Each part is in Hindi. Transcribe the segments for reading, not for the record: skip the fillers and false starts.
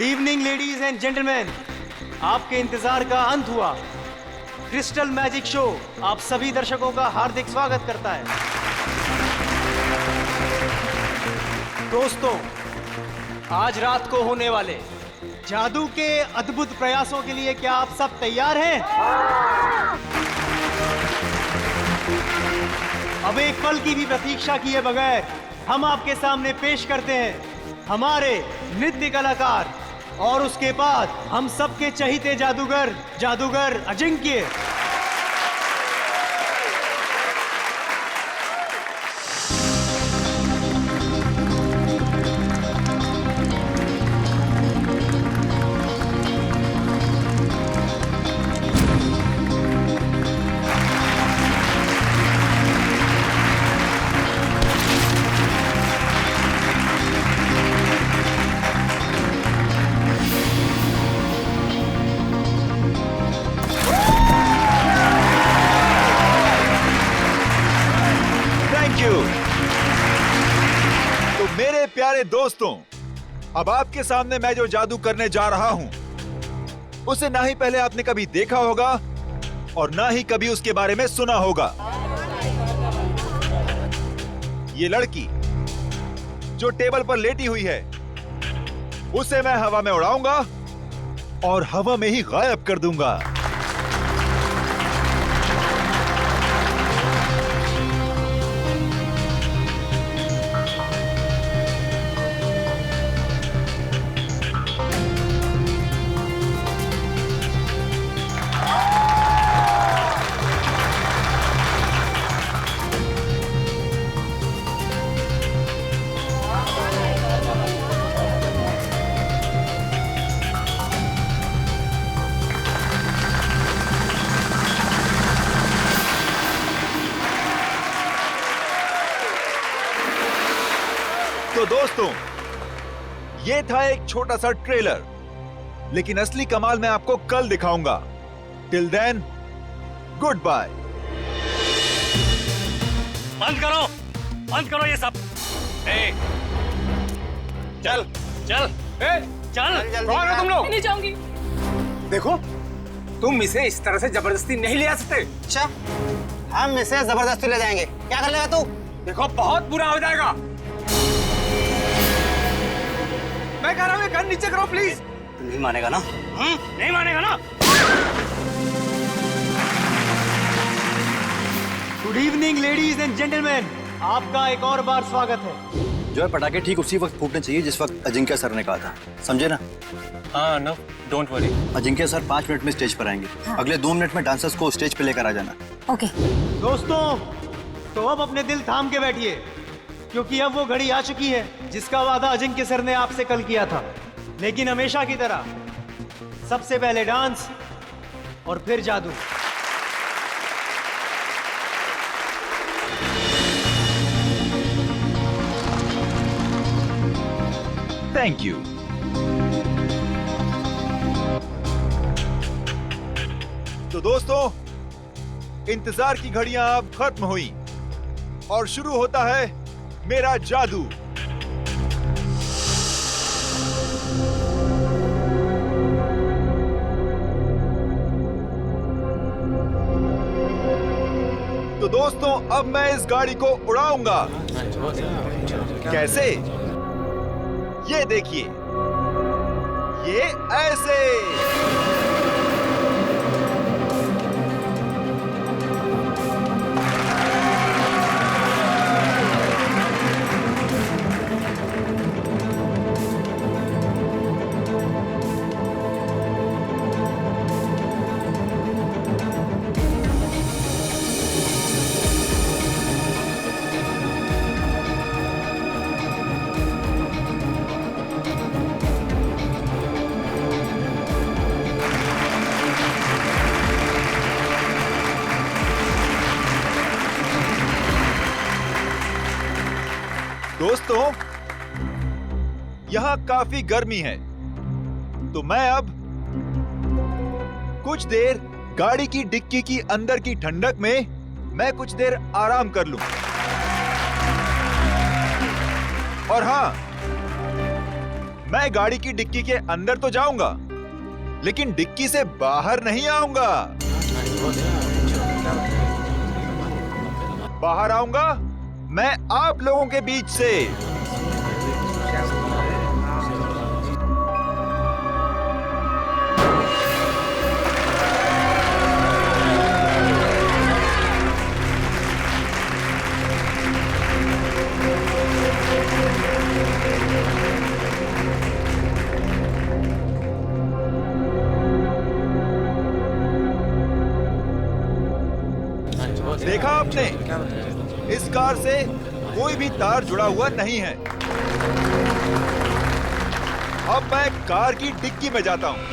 Good evening ladies and gentleman, आपके इंतजार का अंत हुआ। क्रिस्टल मैजिक शो आप सभी दर्शकों का हार्दिक स्वागत करता है। दोस्तों, आज रात को होने वाले जादू के अद्भुत प्रयासों के लिए क्या आप सब तैयार हैं? अब एक पल की भी प्रतीक्षा किए बगैर हम आपके सामने पेश करते हैं हमारे नृत्य कलाकार और उसके बाद हम सबके चहीते जादूगर अजिंक्य। तो मेरे प्यारे दोस्तों, अब आपके सामने मैं जो जादू करने जा रहा हूं उसे ना ही पहले आपने कभी देखा होगा और ना ही कभी उसके बारे में सुना होगा। ये लड़की जो टेबल पर लेटी हुई है उसे मैं हवा में उड़ाऊंगा और हवा में ही गायब कर दूंगा। तो दोस्तों, ये था एक छोटा सा ट्रेलर, लेकिन असली कमाल मैं आपको कल दिखाऊंगा। Till then, good bye. बंद करो ये सब। चल चल चल, कौन हो तुम लोग? नहीं जाऊंगी। देखो, तुम इसे इस तरह से जबरदस्ती नहीं ले आ सकते। अच्छा, हम इसे जबरदस्ती ले जाएंगे। क्या कर लेगा तू? देखो, बहुत बुरा हो जाएगा। मैं कह रहा हूँ गन नीचे करो प्लीज। तू नहीं मानेगा ना? नहीं मानेगा ना? Good evening ladies and gentleman, आपका एक और बार स्वागत है। जो है पटाखे ठीक उसी वक्त फूटने चाहिए जिस वक्त अजिंक्य सर ने कहा था, समझे ना? हाँ, no don't worry. Ajinkya sir 5 minute में स्टेज पर आएंगे। अगले 2 मिनट में डांसर्स को स्टेज पे लेकर आ जाना। ओके। दोस्तों, तो अब अपने दिल थाम के बैठिए, क्योंकि अब वो घड़ी आ चुकी है जिसका वादा अजिंक्य सर ने आपसे कल किया था। लेकिन हमेशा की तरह सबसे पहले डांस और फिर जादू। Thank you. तो दोस्तों, इंतजार की घड़ियां अब खत्म हुई और शुरू होता है मेरा जादू। तो दोस्तों, अब मैं इस गाड़ी को उड़ाऊंगा। कैसे? ये देखिए, ये ऐसे। दोस्तों, यहां काफी गर्मी है, तो मैं अब कुछ देर गाड़ी की डिक्की की अंदर की ठंडक में मैं कुछ देर आराम कर लूं। और हां, मैं गाड़ी की डिक्की के अंदर तो जाऊंगा, लेकिन डिक्की से बाहर नहीं आऊंगा। बाहर आऊंगा मैं आप लोगों के बीच से। देखा आपने, इस कार से कोई भी तार जुड़ा हुआ नहीं है। अब मैं कार की डिक्की में जाता हूं।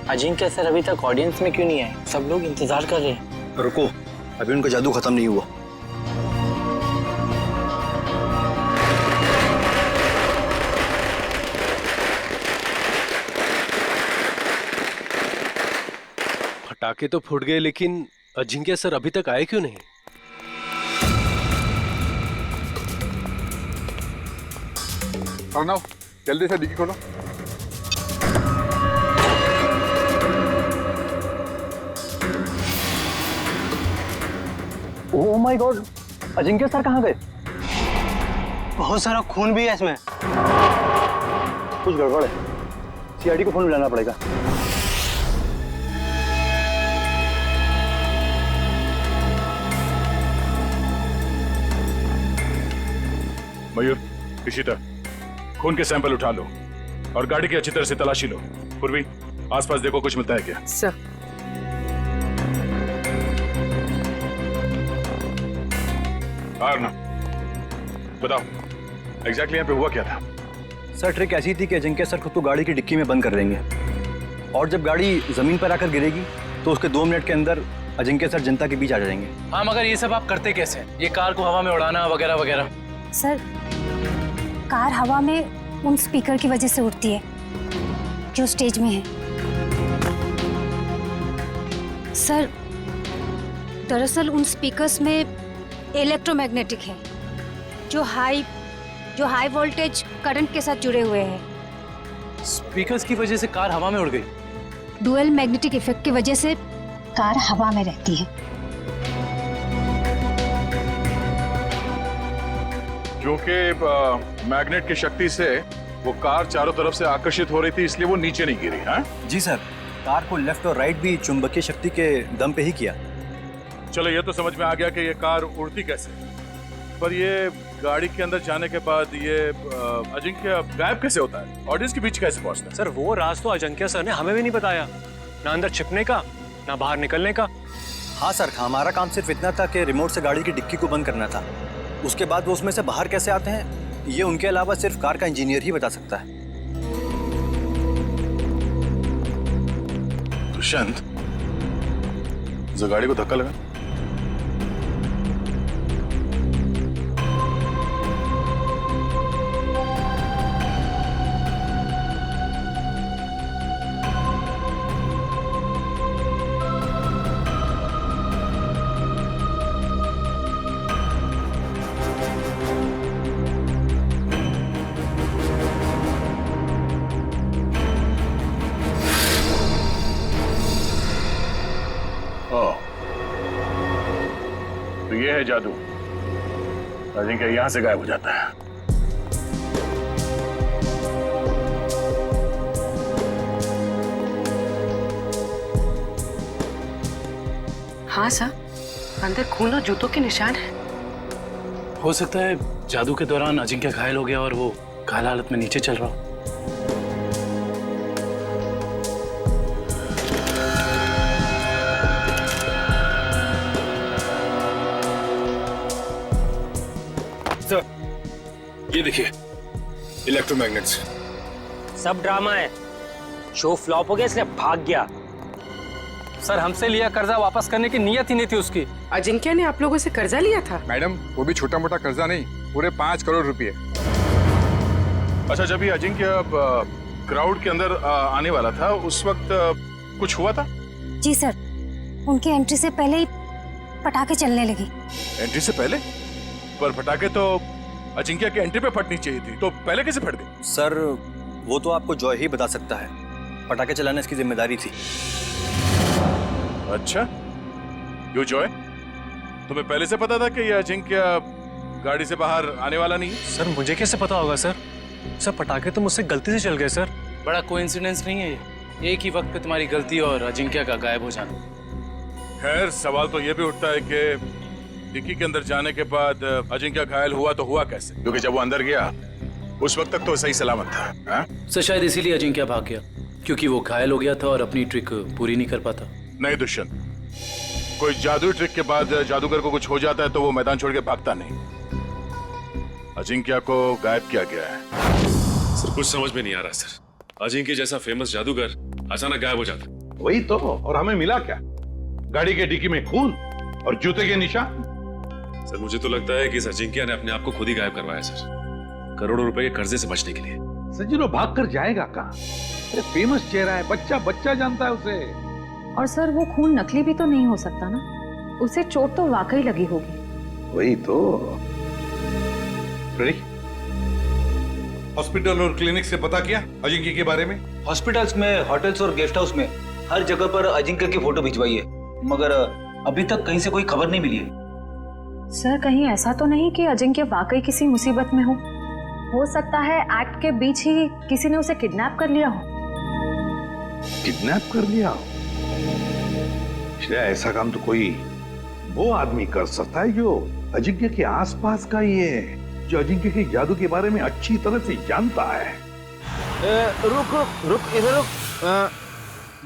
अजिंक्य सर अभी तक ऑडियंस में क्यों नहीं आए? सब लोग इंतजार कर रहे हैं। रुको, अभी उनका जादू खत्म नहीं हुआ। पटाखे तो फूट गए, लेकिन अजिंक्य सर अभी तक आए क्यों नहीं? अर्णव, जल्दी से डिक्की खोलो। Oh my God, Ajinkya sir कहाँ गए? बहुत सारा खून भी है इसमें। कुछ गड़बड़ है, सीआईडी को फोन मिलाना पड़ेगा। मयूर, इशिता, खून के सैंपल उठा लो और गाड़ी की अच्छी तरह से तलाशी लो। पूर्वी, आसपास देखो कुछ मिलता है क्या? सर। आर्ना, बताओ एग्जैक्टली यहाँ पे हुआ क्या था? सर, ट्रिक ऐसी थी कि अजिंक्य सर खुद को गाड़ी की डिक्की में बंद कर देंगे और जब गाड़ी जमीन पर आकर गिरेगी तो उसके 2 मिनट के अंदर अजिंक्य सर जनता के बीच आ जाएंगे। हाँ, मगर ये सब आप करते कैसे? ये कार को हवा में उड़ाना वगैरह वगैरह। सर, कार हवा में उन स्पीकर की वजह से उड़ती है जो स्टेज में है। सर, दरअसल उन स्पीकर्स में इलेक्ट्रोमैग्नेटिक है जो हाई वोल्टेज करंट के साथ जुड़े हुए हैं। स्पीकर्स की वजह से कार हवा में उड़ गई। डुअल मैग्नेटिक इफेक्ट की वजह से कार हवा में रहती है। जो कि मैग्नेट की शक्ति से वो कार चारों तरफ से आकर्षित हो रही थी, इसलिए वो नीचे नहीं गिरी। हाँ जी सर, कार को लेफ्ट और राइट भी चुंबकीय शक्ति के दम पे ही किया। चलो, ये तो समझ में आ गया कि ये कार उड़ती कैसे, पर ये गाड़ी के अंदर जाने के बाद ये अजिंक्य गायब कैसे होता है? ऑडियंस के बीच कैसे पहुंचता है? सर, वो राज तो अजिंक्य सर ने हमें भी नहीं बताया, ना अंदर छिपने का ना बाहर निकलने का। हाँ सर, हमारा काम सिर्फ इतना था कि रिमोट से गाड़ी की डिक्की को बंद करना था। उसके बाद वो उसमें से बाहर कैसे आते हैं, ये उनके अलावा सिर्फ कार का इंजीनियर ही बता सकता है। दुष्यंत, जो गाड़ी को धक्का लगा। तो ये है जादू। अजिंक्य यहां से गायब हो जाता है। हाँ सर, अंदर खून और जूतों के निशान है। हो सकता है जादू के दौरान अजिंक्य घायल हो गया और वो घायल हालत में नीचे चल रहा हो। देखिए, इलेक्ट्रोमैग्नेट्स। सब ड्रामा है। शो फ्लॉप हो गया इसलिए भाग गया। सर, हमसे लिया कर्जा वापस करने की नीयत ही नहीं थी उसकी। अजिंक्य ने आप लोगों से कर्जा लिया था? मैडम, वो भी छोटा मोटा कर्जा नहीं, पूरे 5 करोड़ रुपए। अच्छा, जब ये अजिंक्य क्राउड के अंदर आने वाला था उस वक्त कुछ हुआ था? जी सर, उनकी एंट्री से पहले ही पटाखे चलने लगे। एंट्री से पहले? पर पटाखे तो अजिंक्य के एंट्री पे फटनी चाहिए थी, तो पहले कैसे फट गई? सर, वो तो आपको जॉय ही बता सकता है। पटाखे चलाना इसकी जिम्मेदारी थी। अच्छा, क्यों जॉय? तुम्हें पहले से पता था कि ये अजिंक्य गाड़ी से बाहर आने वाला नहीं है? सर, मुझे कैसे पता होगा सर? सर, पटाखे तो मुझसे गलती से चल गए सर। बड़ा कोइंसिडेंस नहीं है ये, एक ही वक्त पे तुम्हारी गलती और अजिंक्य का गायब हो जाना। खैर, सवाल तो ये भी उठता है कि डिक्की के अंदर जाने के बाद अजिंक्य घायल हुआ तो हुआ कैसे? क्योंकि जब वो अंदर गया उस वक्त तक तो सही सलामत था। हा? सर, शायद इसीलिए अजिंक्य भाग गया, क्योंकि वो घायल हो गया था और अपनी ट्रिक पूरी नहीं कर पाता। नहीं दुष्यंत, कोई जादुई ट्रिक के बाद जादूगर को कुछ हो जाता है तो वो मैदान छोड़ के भागता नहीं। अजिंक्य को गायब किया गया है। सर, कुछ समझ में नहीं आ रहा सर। अजिंक्य जैसा फेमस जादूगर अचानक गायब हो जाता। वही तो, और हमें मिला क्या? गाड़ी के डिक्की में खून और जूते के निशान। सर, मुझे तो लगता है कि इस अजिंक्य ने अपने आप को खुद ही गायब करवाया सर, करोड़ों रुपए के कर्जे से बचने के लिए। सज्जनो, भाग कर जाएगा कहाँ? फेमस चेहरा है, बच्चा बच्चा जानता है उसे। और सर, वो खून नकली भी तो नहीं हो सकता ना, उसे चोट तो वाकई लगी होगी। वही तो। हॉस्पिटल और क्लिनिक से पता किया अजिंक्य के बारे में? हॉस्पिटल्स में, होटल्स और गेस्ट हाउस में हर जगह पर अजिंक्य की फोटो भिजवाई है, मगर अभी तक कहीं से कोई खबर नहीं मिली है। सर, कहीं ऐसा तो नहीं कि अजिंक्य वाकई किसी मुसीबत में हो सकता है एक्ट के बीच ही किसी ने उसे किडनैप कर लिया हो। किडनैप कर लिया? ऐसा काम तो कोई वो आदमी कर सकता है जो अजिंक्य के आसपास का ही है, जो अजिंक्य के जादू के बारे में अच्छी तरह से जानता है। रुक रुक रुक, इधर रुक।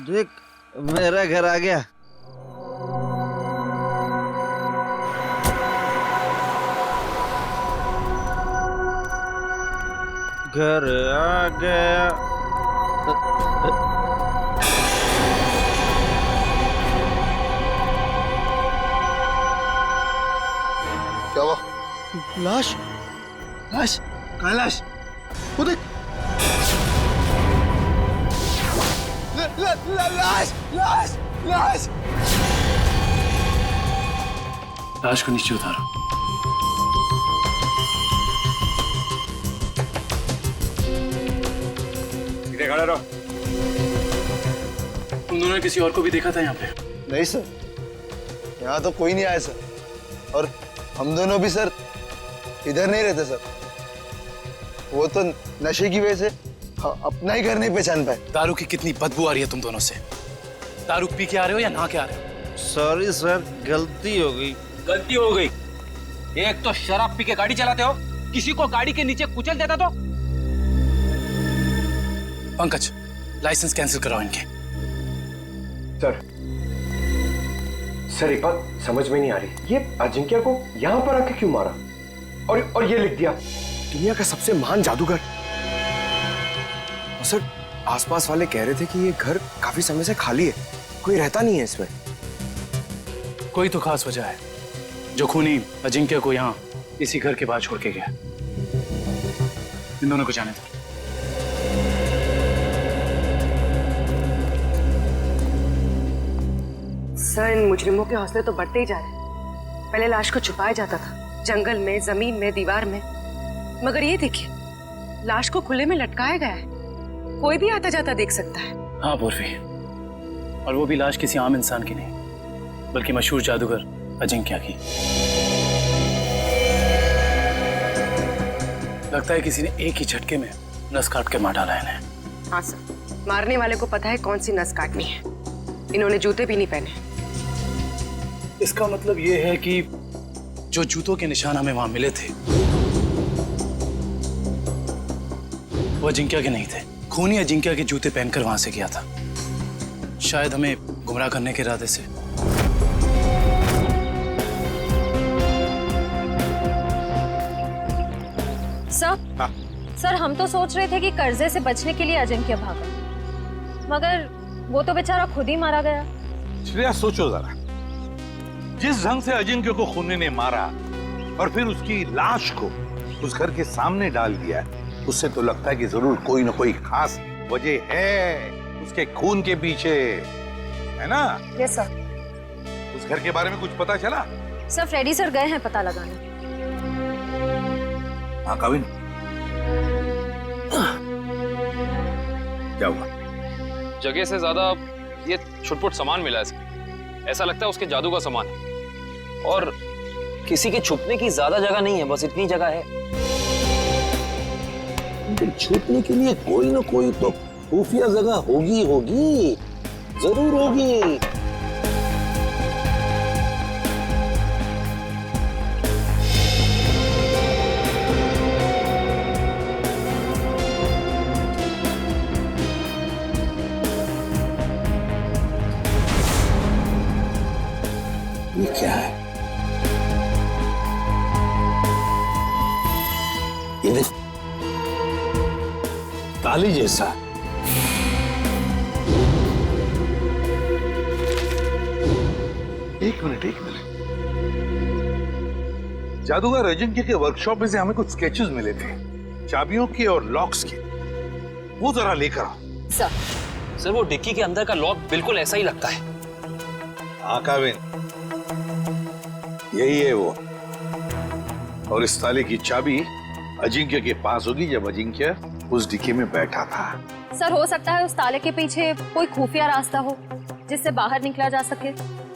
देख, मेरा घर आ गया। घर आ गया। क्या हुआ? लाश, लाश, कहाँ लाश? वो देख। लाश, लाश, लाश। लाश को नीचे उतारो। खड़े रहो। तुम दोनों ने किसी और को भी देखा था यहाँ पे? नहीं सर, यहाँ तो कोई नहीं आया सर, और हम दोनों भी सर इधर नहीं रहते सर। वो तो नशे की वजह से अपना ही घर नहीं पहचान पाए। दारू की कितनी बदबू आ रही है तुम दोनों से। दारू पी के आ रहे हो या नहा के आ रहे हो? सॉरी सर, गलती हो गई। गलती हो गई? एक तो शराब पी के गाड़ी चलाते हो, किसी को गाड़ी के नीचे कुचल देता तो। पंकज, लाइसेंस कैंसिल कराओ इनके। सर, एक बात समझ में नहीं आ रही, ये अजिंक्य को यहाँ पर आके क्यों मारा? और ये लिख दिया दुनिया का सबसे महान जादूगर। और सर, आसपास वाले कह रहे थे कि ये घर काफी समय से खाली है, कोई रहता नहीं है इसमें। कोई तो खास वजह है जो खूनी अजिंक्य को यहाँ इसी घर के बाहर छोड़ के गया। इन दोनों को जाने दो। सर, इन मुजरिमों के हौसले तो बढ़ते ही जा रहे हैं। पहले लाश को छुपाया जाता था, जंगल में, जमीन में, दीवार में, मगर ये देखिए, लाश को खुले में लटकाया गया है। कोई भी आता जाता देख सकता है। हाँ पूर्वी, और वो भी लाश किसी आम इंसान की नहीं, बल्कि मशहूर जादूगर अजिंक्य की। लगता है किसी ने एक ही झटके में नस काट के मार डाला इन्हें। हाँ सर, मारने वाले को पता है कौन सी नस काटनी है। इन्होंने जूते भी नहीं पहने। इसका मतलब ये है कि जो जूतों के निशान हमें वहां मिले थे वो अजिंक्य के नहीं थे। खूनी अजिंक्य के जूते पहनकर वहां से गया था, शायद हमें गुमराह करने के इरादे से। सर सर हम तो सोच रहे थे कि कर्जे से बचने के लिए अजिंक्य भागा, मगर वो तो बेचारा खुद ही मारा गया। श्रेया सोचो जरा, जिस ढंग से अजिंक्य को खूनी ने मारा और फिर उसकी लाश को उस घर के सामने डाल दिया, उससे तो लगता है कि जरूर कोई ना कोई खास वजह है उसके खून के पीछे, है ना? Yes sir. उस घर के बारे में कुछ पता चला? सर फ्रेडी सर गए हैं पता लगाने। हाँ काविन, क्या हुआ? जगह से ज्यादा ये छुटपुट सामान मिला है, ऐसा लगता है उसके जादू का सामान है। और किसी के छुपने की ज्यादा जगह नहीं है, बस इतनी जगह है। छुपने के लिए कोई ना कोई तो खुफिया जगह होगी होगी, जरूर होगी। ये क्या है? ये देख, ताली जैसा। एक मिनट। जादूगर अजिंक्य के वर्कशॉप में से हमें कुछ स्केचेस मिले थे, चाबियों के और लॉक्स के। वो जरा लेकर आओ। सर वो डिक्की के अंदर का लॉक बिल्कुल ऐसा ही लगता है। हाँ काविन, यही है वो। और इस ताले की चाबी अजिंक्य के पास होगी जब अजिंक्य उस डिक्की में बैठा था। सर हो सकता है उस ताले के पीछे कोई खुफिया रास्ता हो जिससे बाहर निकला जा सके।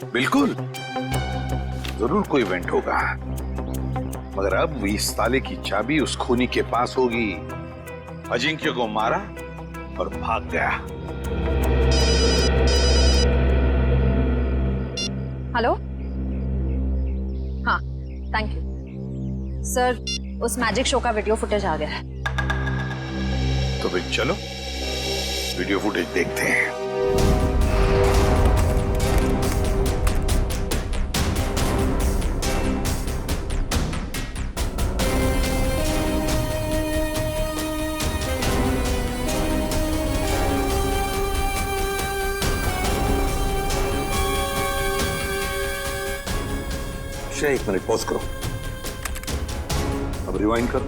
बिल्कुल, जरूर कोई इवेंट होगा, मगर अब इस ताले की चाबी उस खूनी के पास होगी। अजिंक्य को मारा और भाग गया। हेलो, हाँ थैंक यू सर, उस मैजिक शो का वीडियो फुटेज आ गया है। तो फिर चलो वीडियो फुटेज देखते हैं। एक मिनट पॉज करो, अब रिवाइंड करो,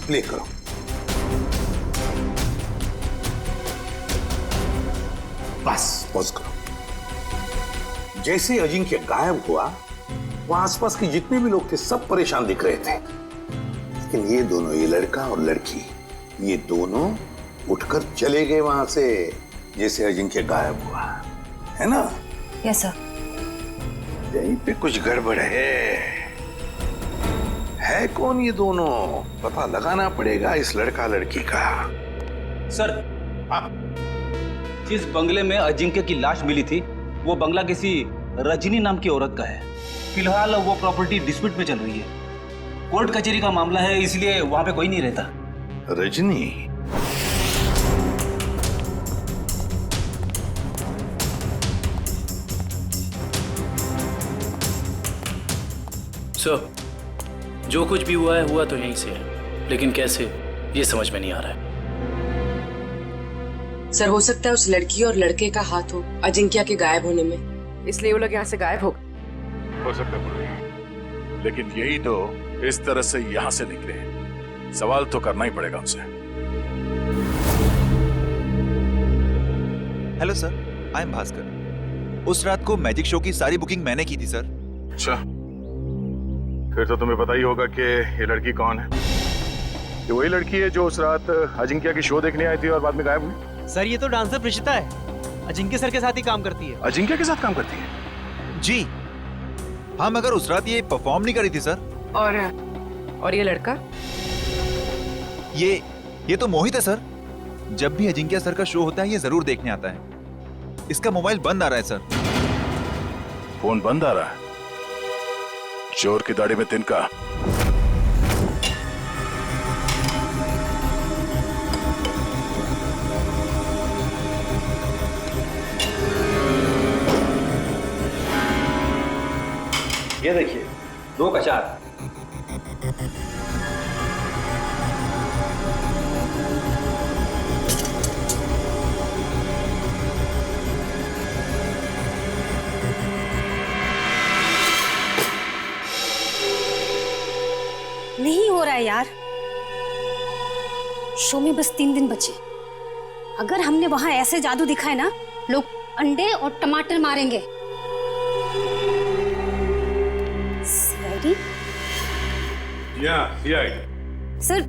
प्ले करो। बस पॉज करो। जैसे अजिंक्य गायब हुआ, वहां आसपास के जितने भी लोग थे सब परेशान दिख रहे थे, लेकिन ये दोनों, ये लड़का और लड़की, ये दोनों उठकर चले गए वहां से जैसे अजिंक्य गायब हुआ, है ना? Yes sir. यहीं पे कुछ गड़बड़ है कौन ये दोनों? पता लगाना पड़ेगा इस लड़का लड़की का। सर, जिस बंगले में अजिंक्य की लाश मिली थी, वो बंगला किसी रजनी नाम की औरत का है। फिलहाल वो प्रॉपर्टी डिस्प्यूट में चल रही है, कोर्ट कचहरी का मामला है, इसलिए वहां पे कोई नहीं रहता। रजनी? सर, जो कुछ भी हुआ तो यहीं से है, लेकिन कैसे ये समझ में नहीं आ रहा है। सर हो सकता है उस लड़की और लड़के का हाथ हो अजिंक्य के गायब होने में, इसलिए वो लोग यहाँ से गायब हो सकता है, लेकिन यही तो इस तरह से यहाँ से निकले। सवाल तो करना ही पड़ेगा उनसे। Hello sir, I am Bhaskar. उस रात को मैजिक शो की सारी बुकिंग मैंने की थी सर। अच्छा, फिर तो तुम्हें पता ही होगा कि ये लड़की कौन है। ये वही लड़की है जो उस रात अजिंक्य की शो देखने आई थी और बाद में गायब हुई। सर ये तो डांसर प्रिशिता है, अजिंक्य सर के साथ ही काम करती है। अजिंक्य के साथ काम करती है? जी हाँ, मगर उस रात ये परफॉर्म नहीं करी थी सर। और ये लड़का? ये तो मोहित है सर। जब भी अजिंक्य सर का शो होता है ये जरूर देखने आता है। इसका मोबाइल बंद आ रहा है सर। फोन बंद आ रहा है? चोर की दाढ़ी में तिनका। ये देखिए, 2 का 4। नहीं हो रहा है यार। शो में बस 3 दिन बचे। अगर हमने वहां ऐसे जादू दिखाए ना, लोग अंडे और टमाटर मारेंगे। CID? CID. Sir,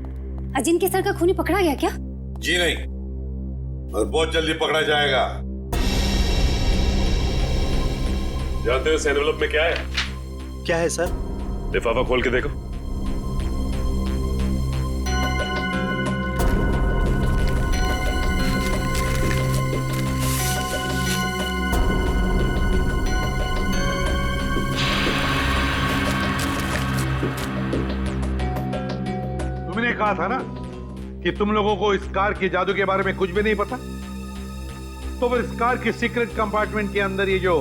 Ajinkya sir का खूनी पकड़ा गया क्या? जी नहीं, और बहुत जल्दी पकड़ा जाएगा। जानते हो इस एनवेलप में क्या है? क्या है सर? लिफाफा खोल के देखो। तुमने कहा था ना कि तुम लोगों को इस कार के जादू के बारे में कुछ भी नहीं पता, तो फिर इस कार के सीक्रेट कंपार्टमेंट के अंदर ये जो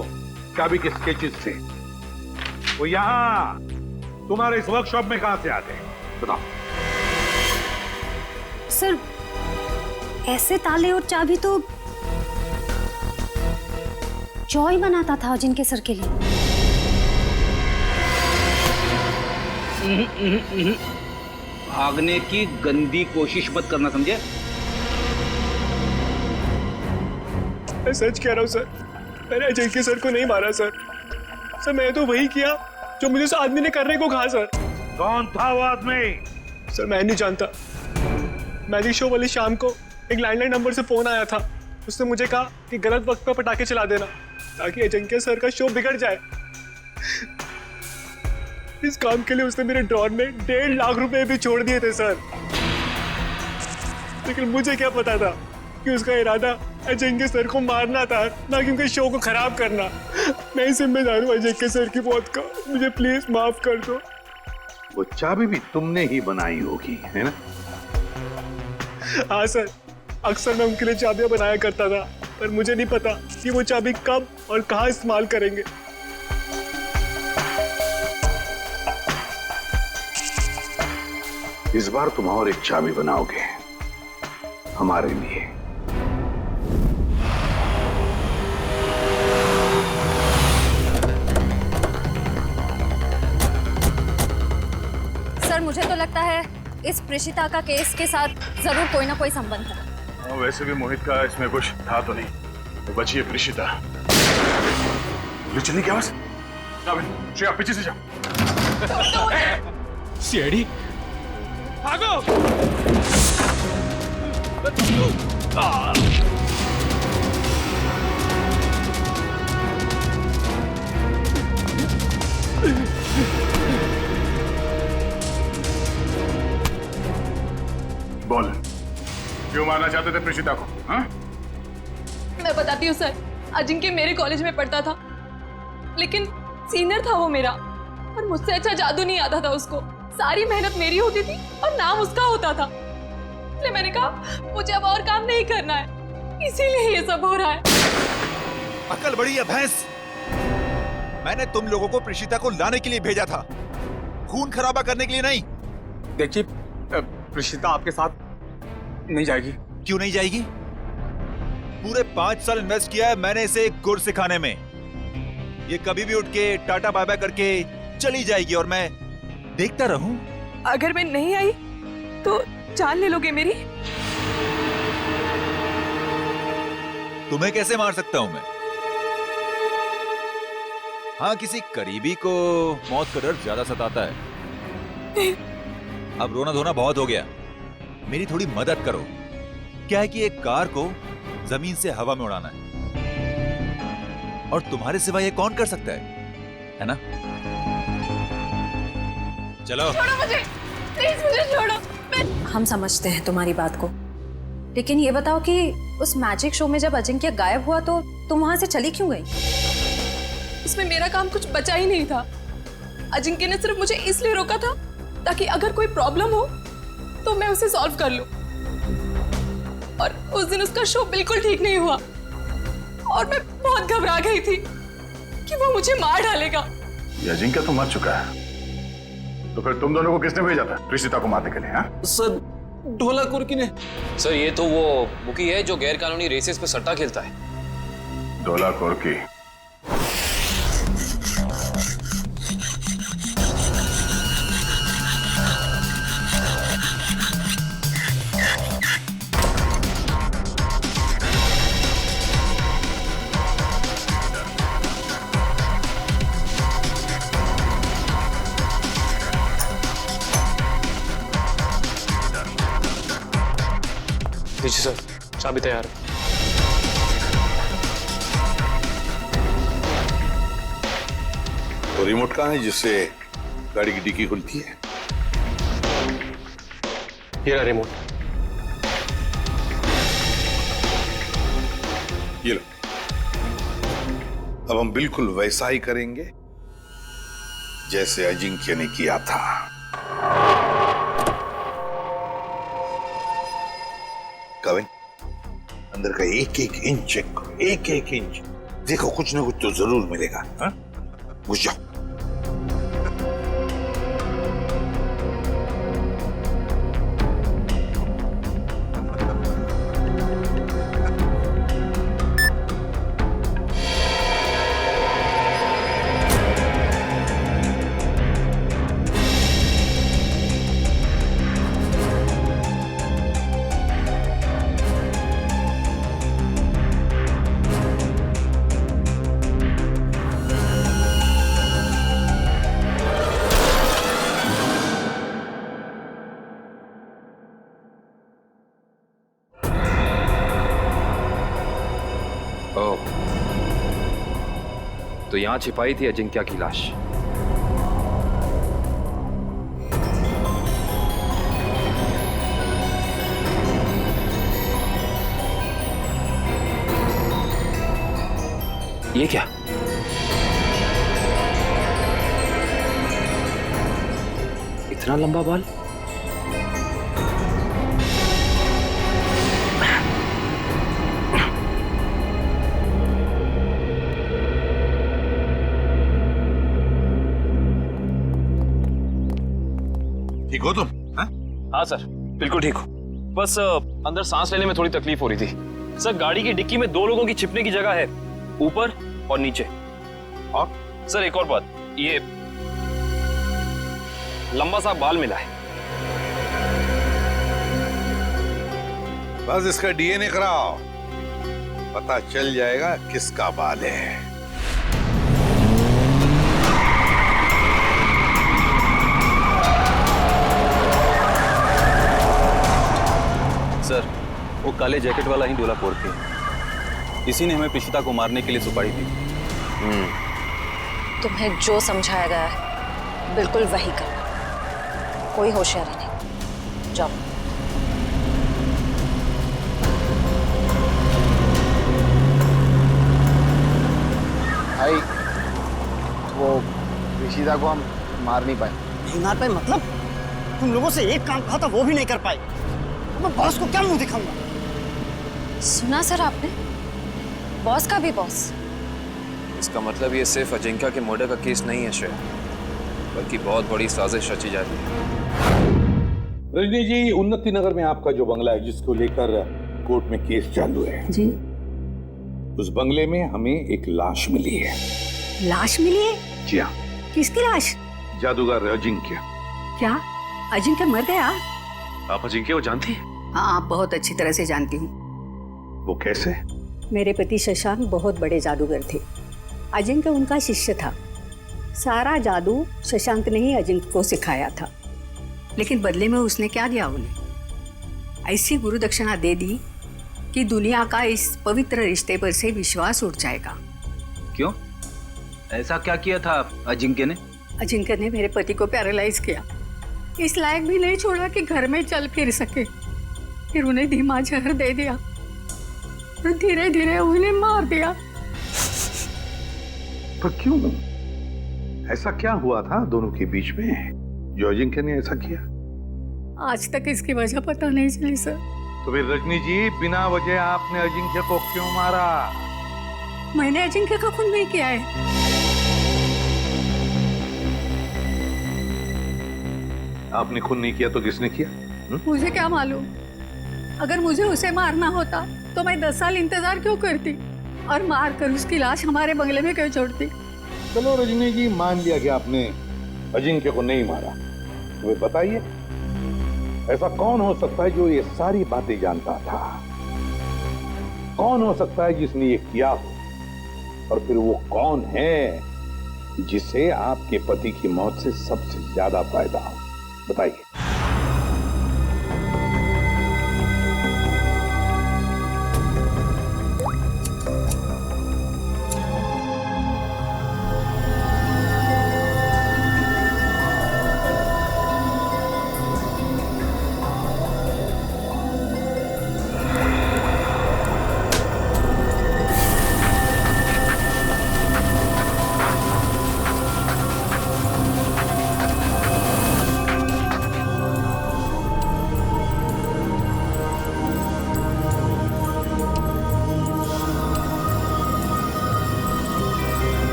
चाबी के स्केचेस थे, वो यहां तुम्हारे इस वर्कशॉप में कहां से आते हैं? बताओ। सर, ऐसे ताले और चाबी तो जॉय बनाता था अजिंक्य सर के लिए। भागने की गंदी कोशिश मत करना, समझे? मैं सच कह रहा हूँ सर, मैंने अजिंक्य सर को नहीं मारा सर। सर, मैं तो वही किया जो मुझे उस आदमी ने करने को कहा सर। कौन था वो आदमी? सर, मैं नहीं जानता। मैजिक शो वाली शाम को एक लैंडलाइन नंबर से फोन आया था। उसने मुझे कहा कि गलत वक्त पर पटाखे चला देना ताकि अजिंक्य सर का शो बिगड़ जाए। इस काम के लिए उसने मेरे ड्रॉर में 1.5 लाख रुपए भी छोड़ दिए थे सर। लेकिन मुझे क्या पता था कि उसका इरादा अजिंक्य सर को मारना था, ना कि उनके शो को खराब करना। मैं ही जिम्मेदार हूँ अजिंक्य सर की मौत का। मुझे प्लीज माफ कर दो। वो चाबी भी तुमने ही बनाई होगी, है ना? हाँ सर, अक्सर मैं उनके लिए चाबियां बनाया करता था, पर मुझे नहीं पता कि वो चाबी कब और कहाँ इस्तेमाल करेंगे। इस बार तुम और एक चाबी बनाओगे हमारे लिए। सर, मुझे तो लगता है इस प्रेषिता का केस के साथ जरूर कोई ना कोई संबंध है। वैसे भी मोहित का इसमें कुछ था तो नहीं, तो बची है प्रेषिता। चलने की आवाज। श्रेया, पीछे से जाओ। सीआईडी, भागो! बोल, क्यों मारना चाहते थे प्रेषिता को? हाँ? मैं बताती हूँ सर, अजिंक्य मेरे कॉलेज में पढ़ता था, लेकिन सीनियर था वो मेरा, और मुझसे अच्छा जादू नहीं आता था उसको। सारी मेहनत मेरी होती थी और नाम उसका होता था। इसलिए मैंने कहा मुझे अब और काम नहीं करना है, इसीलिए ये सब हो रहा है। अकल बड़ी है भैंस। मैंने तुम लोगों को प्रेषिता को लाने के लिए भेजा था, खून खराबा करने के लिए नहीं। देखिए, प्रेषिता आपके साथ नहीं जाएगी। क्यों नहीं जाएगी? पूरे 5 साल इन्वेस्ट किया है मैंने इसे गुर सिखाने में। ये कभी भी उठ के टाटा बाय बाय करके चली जाएगी और मैं देखता रहूं। अगर मैं नहीं आई तो जान ले लोगे मेरी? तुम्हें कैसे मार सकता हूं मैं? हाँ, किसी करीबी को मौत का डर ज्यादा सताता है। अब रोना धोना बहुत हो गया, मेरी थोड़ी मदद करो। क्या है कि एक कार को जमीन से हवा में उड़ाना है, और तुम्हारे सिवा ये कौन कर सकता है ना? चलो। छोड़ो मुझे, प्लीज मुझे छोड़ो। हम समझते हैं तुम्हारी बात को, लेकिन ये बताओ कि उस मैजिक शो में जब अजिंक्य गायब हुआ तो तुम वहां से चली क्यों गई? उसमें मेरा काम कुछ बचा ही नहीं था। अजिंक्य ने सिर्फ मुझे इसलिए रोका था ताकि अगर कोई प्रॉब्लम हो तो मैं उसे सॉल्व कर लूं। और उस दिन उसका शो बिल्कुल ठीक नहीं हुआ और मैं बहुत घबरा गई थी कि वो मुझे मार डालेगा। ये अजिंक्य तो मर चुका है, तो फिर तुम दोनों को किसने भेजा था रिशिता को मारने के लिए? हाँ सर, ढोला कुर्की ने। सर ये तो वो मुकी है जो गैर कानूनी रेसेस पे सट्टा खेलता है। ढोला कुर्की? जी सर, चाबी तैयार है। तो रिमोट कहाँ है जिससे गाड़ी की डिक्की खुलती है? ये रहा रिमोट। ये लो। अब हम बिल्कुल वैसा ही करेंगे जैसे अजिंक्य ने किया था। कविन, अंदर का एक एक इंच चेक करो, एक एक इंच। देखो कुछ ना कुछ तो जरूर मिलेगा। हाँ, घुस जाओ। तो यहां छिपाई थी अजिंक्या की लाश। ये क्या? इतना लंबा बाल? ठीक हो तुम? हाँ सर, बिल्कुल ठीक हो। बस अंदर सांस लेने में थोड़ी तकलीफ हो रही थी। सर गाड़ी की डिक्की में 2 लोगों की छिपने की जगह है, ऊपर और नीचे। और सर एक और बात, ये लंबा सा बाल मिला है। बस इसका डीएनए कराओ, पता चल जाएगा किसका बाल है। सर, वो काले जैकेट वाला ही ढोला कुर्की, इसी ने हमें प्रीशिता को मारने के लिए सुपारी दी। तुम्हें जो समझाया गया है बिल्कुल वही करना, कोई होशियारी नहीं। जाओ। भाई, वो ऋषिता को हम मार नहीं पाए। नहीं मार पाए मतलब? तुम लोगों से एक काम कहा था वो भी नहीं कर पाए। मैं बॉस को क्या मुंह दिखाऊंगा? सुना सर आपने? बॉस का भी बॉस। इसका मतलब ये सिर्फ अजिंक्या के मर्डर का केस नहीं है श्रेया, बल्कि बहुत बड़ी साजिश रची जा रही है। रजनी जी, उन्नति नगर में आपका जो बंगला है जिसको लेकर कोर्ट में केस चालू है जी, उस बंगले में हमें एक लाश मिली है। लाश मिली है? जी हाँ। किसकी लाश? जादूगर अजिंक्य। क्या अजिंक्य मर गया? आप अजिंक्य को जानती हैं? हाँ, बहुत अच्छी तरह से जानती हूँ। वो कैसे? मेरे पति शशांक बहुत बड़े जादूगर थे। अजिंक्य उनका शिष्य था। सारा जादू शशांक ने ही अजिंक्य को सिखाया था, लेकिन बदले में उसने क्या दिया उन्हें? ऐसी गुरु दक्षिणा दे दी कि दुनिया का इस पवित्र रिश्ते पर से विश्वास उठ जाएगा। क्यों? ऐसा क्या किया था अजिंक्य ने? अजिंक्य ने मेरे पति को पैरालाइज किया, इस लायक भी नहीं छोड़ा कि घर में चल फिर सके। फिर उन्हें धीमा जहर दे दिया और धीरे धीरे उन्हें मार दिया। पर क्यों? ऐसा क्या हुआ था दोनों के बीच में जो अजिंक्य ने ऐसा किया? आज तक इसकी वजह पता नहीं चली सर। तो फिर रजनी जी, बिना वजह आपने अजिंक्य को क्यों मारा? मैंने अजिंक्य का खून नहीं किया है। आपने खून नहीं किया तो किसने किया? मुझे क्या मालूम। अगर मुझे उसे मारना होता तो मैं 10 साल इंतजार क्यों करती और मार कर उसकी लाश हमारे बंगले में क्यों छोड़ती। चलो रजनी जी, मान लिया कि आपने अजिंक्य को नहीं मारा। तो बताइए, ऐसा कौन हो सकता है जो ये सारी बातें जानता था? कौन हो सकता है जिसने ये किया हो? और फिर वो कौन है जिसे आपके पति की मौत से सबसे ज्यादा फायदा हो? बताइए।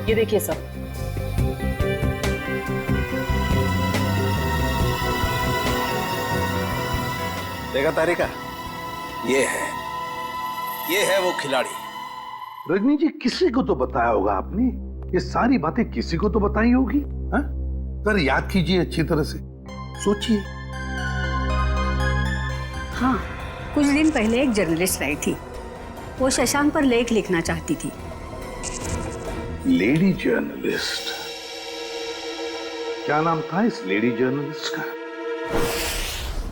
ये देखिए सब। देखा तारिका, ये है वो खिलाड़ी। रजनी जी, किसी को तो बताया होगा आपने। ये सारी बातें किसी को तो बताई होगी। हाँ? सर याद कीजिए अच्छी तरह से, सोचिए। हाँ, कुछ दिन पहले एक जर्नलिस्ट आई थी। वो शशांक पर लेख लिखना चाहती थी। Lady journalist? क्या नाम था इस लेडी जर्नलिस्ट का?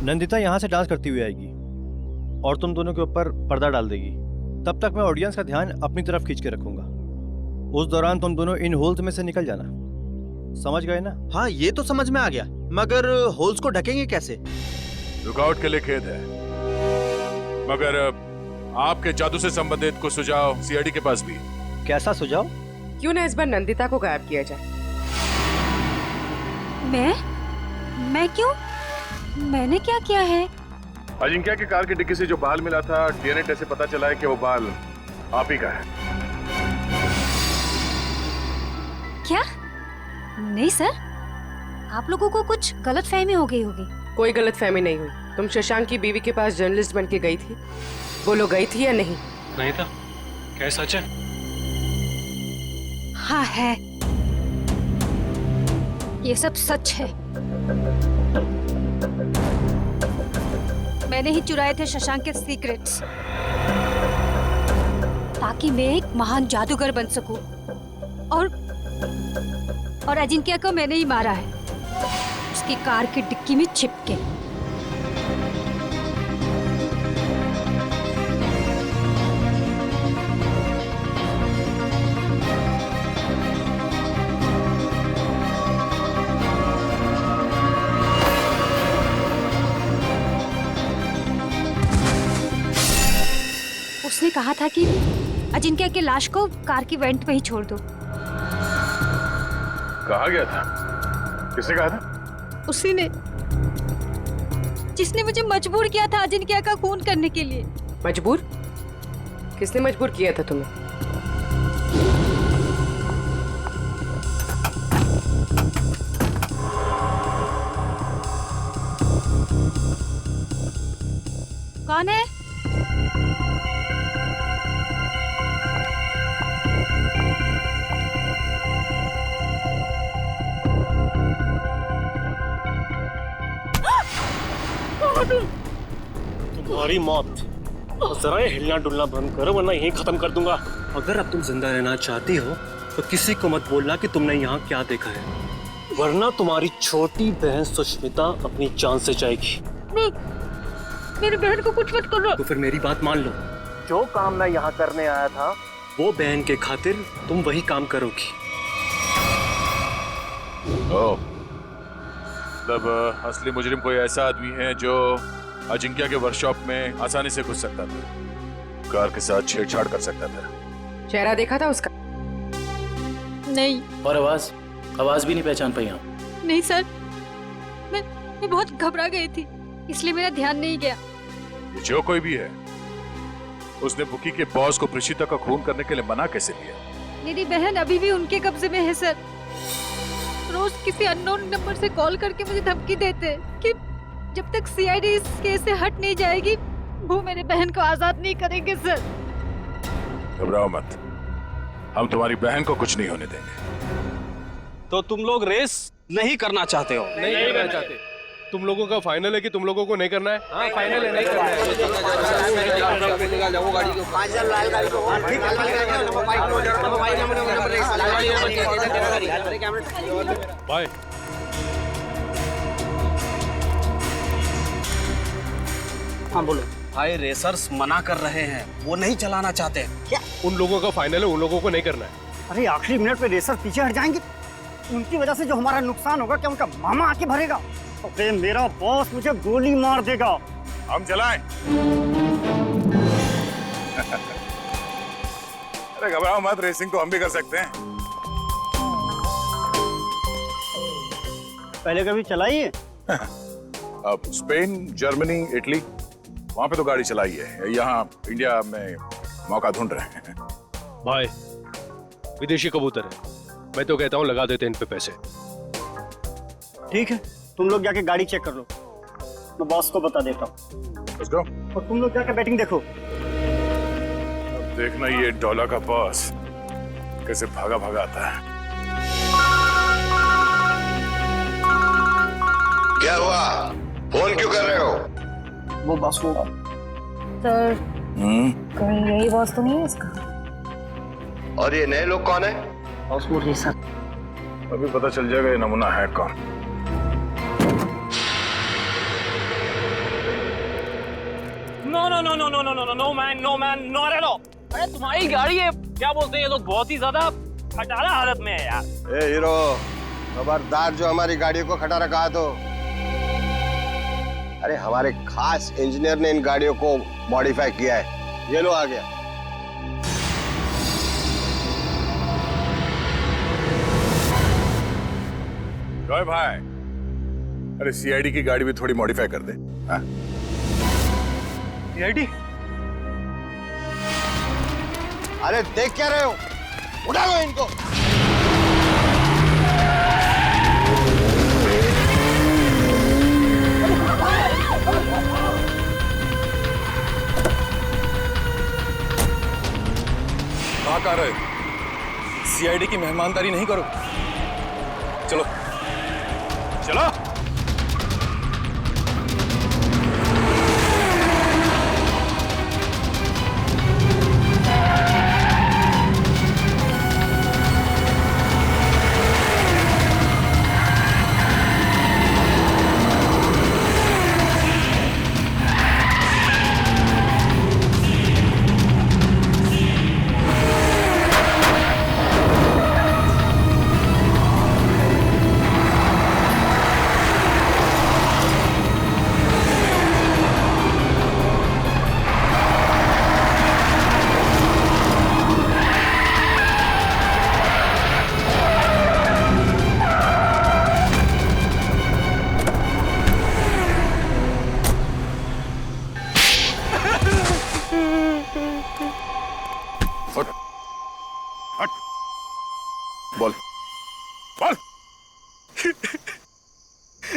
नंदिता यहाँ से डांस करती हुई आएगी और तुम दोनों के ऊपर पर्दा डाल देगी। तब तक मैं ऑडियंस का ध्यान अपनी तरफ खींच के रखूंगा। उस दौरान तुम दोनों इन होल्स में से निकल जाना। समझ गए ना? हाँ, ये तो समझ में आ गया, मगर होल्स को ढकेंगे कैसे? रुकावट के लिए खेद है, मगर आपके जादू से संबंधित कुछ सुझाव सीआईडी के पास भी। कैसा सुझाव? क्यों ना इस बार नंदिता को गायब किया जाए? मैं क्यों? मैंने क्या किया है? अजिंक्य की कार की डिक्की से जो बाल मिला था, डीएनए टेस्ट से पता चला है कि वो बाल आप ही का है। क्या? नहीं सर, आप लोगों को कुछ गलतफहमी हो गई होगी। कोई गलतफहमी नहीं हुई। तुम शशांक की बीवी के पास जर्नलिस्ट बन के गई थी, बोलो गई थी या नहीं? नहीं था। क्या सच है? हाँ है, ये सब सच है। मैंने ही चुराए थे शशांक के सीक्रेट्स, ताकि मैं एक महान जादूगर बन सकूं। और अजिंक्य को मैंने ही मारा है, उसकी कार की डिक्की में छिप के। उसने कहा था कि अजिंक्य की लाश को कार की वेंट में ही छोड़ दो। कहा गया था? किसने कहा था? उसी ने, जिसने मुझे मजबूर किया था अजिंक्य का खून करने के लिए। मजबूर? किसने मजबूर किया था तुम्हें? कौन है? तुम्हारी मौत। जरा ये हिलना डुलना बंद करो वरना यहीं खत्म कर दूंगा। अगर अब तुम जिंदा रहना चाहती हो तो किसी को मत बोलना कि तुमने यहाँ क्या देखा है, वरना तुम्हारी छोटी बहन सुष्मिता अपनी जान से जाएगी। नहीं, मेरी बहन को कुछ मत करो। तो फिर मेरी बात मान लो। जो काम मैं यहाँ करने आया था, वो बहन के खातिर तुम वही काम करोगी। तब असली मुजरिम कोई ऐसा आदमी है जो अजिंक्य के वर्कशॉप में आसानी से घुस सकता था, कार के साथ छेड़छाड़ कर सकता था। चेहरा देखा था उसका? नहीं। और आवाज भी नहीं पहचान पाई आप? नहीं सर, मैं बहुत घबरा गई थी, इसलिए मेरा ध्यान नहीं गया। जो कोई भी है, उसने बुकी के बॉस को प्रीशिता का खून करने के लिए मना कैसे किया? मेरी बहन अभी भी उनके कब्जे में है सर। रोज किसी अननोन नंबर से कॉल करके मुझे धमकी देते कि जब तक सीआईडी इस केस से हट नहीं जाएगी वो मेरे बहन को आजाद नहीं करेंगे सर। घबराओ मत, हम तुम्हारी बहन को कुछ नहीं होने देंगे। तो तुम लोग रेस नहीं करना चाहते हो? नहीं करना चाहते। तुम लोगों का फाइनल है कि तुम लोगों को नहीं करना है? हाँ फाइनल है, नहीं करना है। बाय। हाँ बोलो भाई, रेसर्स मना कर रहे हैं, वो नहीं चलाना चाहते। क्या? उन लोगों का फाइनल है, उन लोगों को नहीं करना है। अरे आखिरी मिनट पे रेसर पीछे हट जाएंगे, उनकी वजह से जो हमारा नुकसान होगा क्या उनका मामा आके भरेगा? अरे मेरा बॉस मुझे गोली मार देगा। हम चलाएं। अरे घबराओ मत, रेसिंग तो हम भी कर सकते हैं। पहले कभी चलाई है? अब स्पेन, जर्मनी, इटली, वहां पे तो गाड़ी चलाई है। यहाँ इंडिया में मौका ढूंढ रहे हैं। भाई विदेशी कबूतर है, मैं तो कहता हूँ लगा देते हैं इन पे पैसे। ठीक है, तुम लोग जाके गाड़ी चेक कर लो, मैं बॉस को बता देता हूँ। Let's go। और तुम लोग जाके बैटिंग देखो। अब देखना ये डॉला का बॉस कैसे भागा भागा आता है। क्या हुआ? फोन क्यों कर रहे हो? वो बॉस को। सर कहीं यही बॉस तो नहीं है इसका? और ये नए लोग कौन है? बॉस वो रेसर। अभी पता चल जाएगा ये नमूना है कौन। No no no no no no no no man, no man, no रे नो। अरे तुम्हारी गाड़ी है, क्या बोलते हैं ये लोग, बहुत ही ज्यादा खटारा हालत में है यार। ए हीरो, खबरदार जो हमारी गाड़ियों को खटा रखा है तो। अरे हमारे खास इंजीनियर ने इन गाड़ियों को मॉडिफाई किया है। ये लो आ गया। जॉय भाई, अरे सीआईडी की गाड़ी भी थोड़ी मॉडिफाई कर दे। हाँ? सीआईडी? अरे देख क्या रहे हो? उठा लो इनको। कहाँ कर रहे? सीआईडी की मेहमानदारी नहीं करो। चलो चलो। बोल बोल।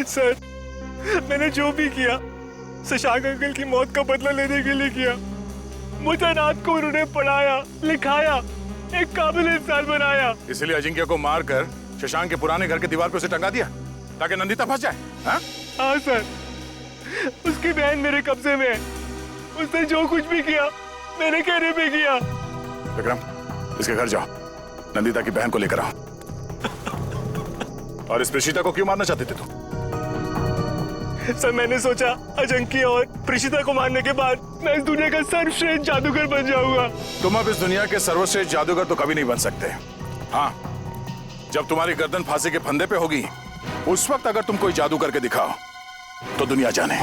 सर, मैंने जो भी किया शशांक अंकल की मौत का बदला लेने के लिए किया। मुझे रात को उन्होंने पढ़ाया, लिखाया, एक काबिल इंसान बनाया। इसलिए अजिंक्य को मारकर शशांक के पुराने घर के दीवार पे उसे टंगा दिया ताकि नंदिता फंस जाए। हाँ सर, उसकी बहन मेरे कब्जे में है। उसने जो कुछ भी किया मेरे कहने पे किया। विक्रम, इसके घर जाओ, नंदिता की बहन को लेकर आओ। और इस प्रीशिता को क्यों मारना चाहते थे तुम? सर, मैंने सोचा अजिंक्य और प्रीशिता को मारने के बाद मैं इस दुनिया का सर्वश्रेष्ठ जादूगर बन जाऊंगा। तुम अब इस दुनिया के सर्वश्रेष्ठ जादूगर तो कभी नहीं बन सकते। हाँ, जब तुम्हारी गर्दन फांसी के फंदे पे होगी उस वक्त अगर तुम कोई जादू करके दिखाओ तो दुनिया जाने।